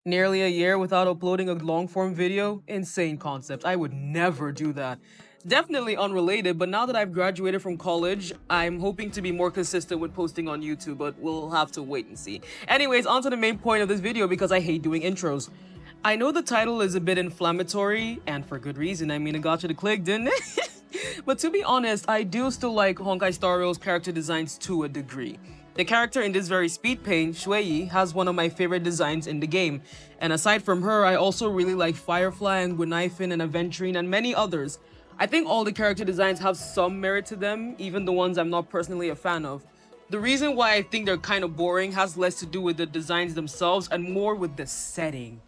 Nearly a year without uploading a long form video? Insane concept. I would never do that. Definitely unrelated, but now that I've graduated from college, I'm hoping to be more consistent with posting on YouTube, but we'll have to wait and see. Anyways, on to the main point of this video because I hate doing intros. I know the title is a bit inflammatory, and for good reason. I mean, it got you to click, didn't it? But to be honest, I do still like Honkai Star Rail's character designs to a degree. The character in this very Speedpaint, Shuei, has one of my favorite designs in the game. And aside from her, I also really like Firefly and Gwenifin and Aventurine and many others. I think all the character designs have some merit to them, even the ones I'm not personally a fan of. The reason why I think they're kind of boring has less to do with the designs themselves and more with the setting.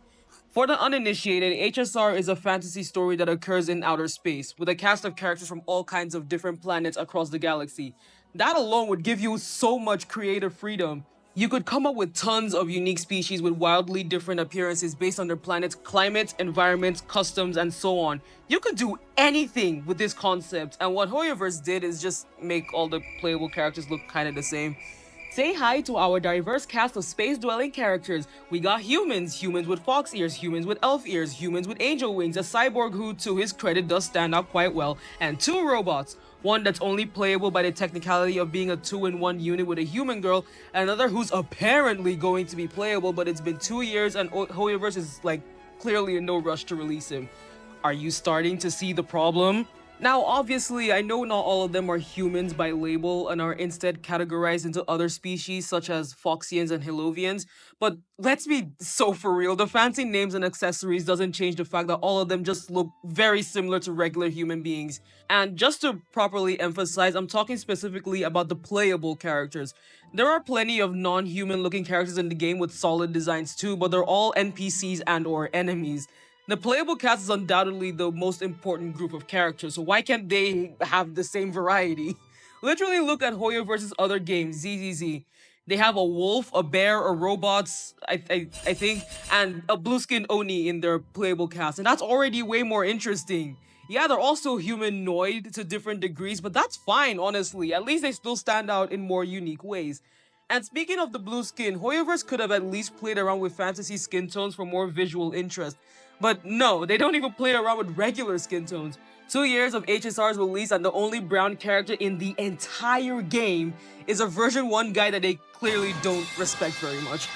For the uninitiated, HSR is a fantasy story that occurs in outer space, with a cast of characters from all kinds of different planets across the galaxy. That alone would give you so much creative freedom. You could come up with tons of unique species with wildly different appearances based on their planet's climate, environment, customs, and so on. You could do anything with this concept, and what Hoyoverse did is just make all the playable characters look kind of the same. Say hi to our diverse cast of space-dwelling characters. We got humans, humans with fox ears, humans with elf ears, humans with angel wings, a cyborg who, to his credit, does stand out quite well, and two robots. One that's only playable by the technicality of being a 2-in-1 unit with a human girl, and another who's apparently going to be playable, but it's been 2 years and Hoyoverse is like clearly in no rush to release him. Are you starting to see the problem? Now, obviously, I know not all of them are humans by label and are instead categorized into other species such as Foxians and Hilovians, but let's be so for real, the fancy names and accessories doesn't change the fact that all of them just look very similar to regular human beings. And just to properly emphasize, I'm talking specifically about the playable characters. There are plenty of non-human looking characters in the game with solid designs too, but they're all NPCs and or enemies. The playable cast is undoubtedly the most important group of characters, so why can't they have the same variety? Literally look at Hoyo versus other games, ZZZ. They have a wolf, a bear, a robots, I think, and a blue skin Oni in their playable cast, and that's already way more interesting. Yeah, they're also humanoid to different degrees, but that's fine, honestly. At least they still stand out in more unique ways. And speaking of the blue skin, Hoyoverse could have at least played around with fantasy skin tones for more visual interest. But no, they don't even play around with regular skin tones. 2 years of HSR's release and the only brown character in the entire game is a version 1 guy that they clearly don't respect very much.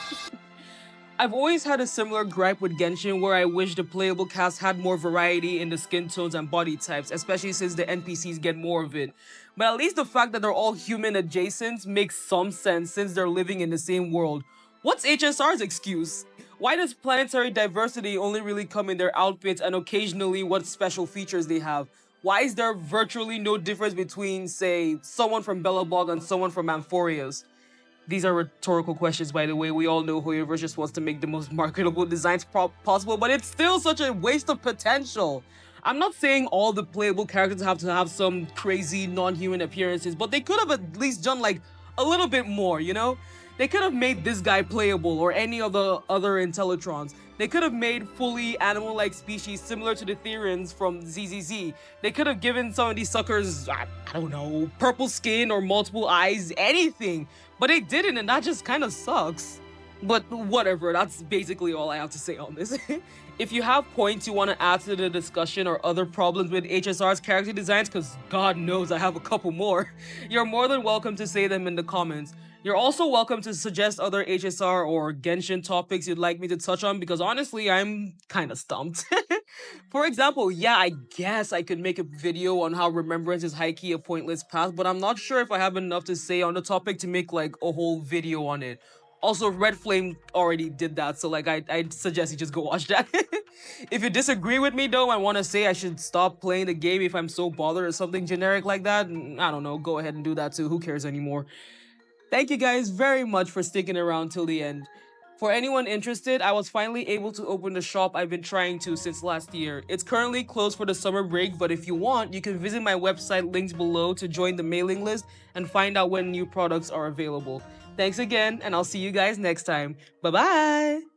I've always had a similar gripe with Genshin where I wish the playable cast had more variety in the skin tones and body types, especially since the NPCs get more of it. But at least the fact that they're all human adjacent makes some sense since they're living in the same world. What's HSR's excuse? Why does planetary diversity only really come in their outfits and occasionally what special features they have? Why is there virtually no difference between, say, someone from Belobog and someone from Amphorius? These are rhetorical questions, by the way. We all know Hoyoverse just wants to make the most marketable designs possible, but it's still such a waste of potential. I'm not saying all the playable characters have to have some crazy non-human appearances, but they could have at least done like a little bit more, you know? They could have made this guy playable or any of the other Intellitrons. They could have made fully animal-like species similar to the Therans from ZZZ. They could have given some of these suckers, I don't know, purple skin or multiple eyes, anything. But they didn't, and that just kind of sucks. But whatever, that's basically all I have to say on this. If you have points you want to add to the discussion or other problems with HSR's character designs, because God knows I have a couple more, you're more than welcome to say them in the comments. You're also welcome to suggest other HSR or Genshin topics you'd like me to touch on, because honestly, I'm kind of stumped. For example, yeah, I guess I could make a video on how Remembrance is high-key a pointless path, but I'm not sure if I have enough to say on the topic to make like a whole video on it. Also, Red Flame already did that, so like I'd suggest you just go watch that. If you disagree with me though and want to say I should stop playing the game if I'm so bothered or something generic like that, I don't know, go ahead and do that too, who cares anymore. Thank you guys very much for sticking around till the end. For anyone interested, I was finally able to open the shop I've been trying to since last year. It's currently closed for the summer break, but if you want, you can visit my website links below to join the mailing list and find out when new products are available. Thanks again, and I'll see you guys next time. Bye-bye!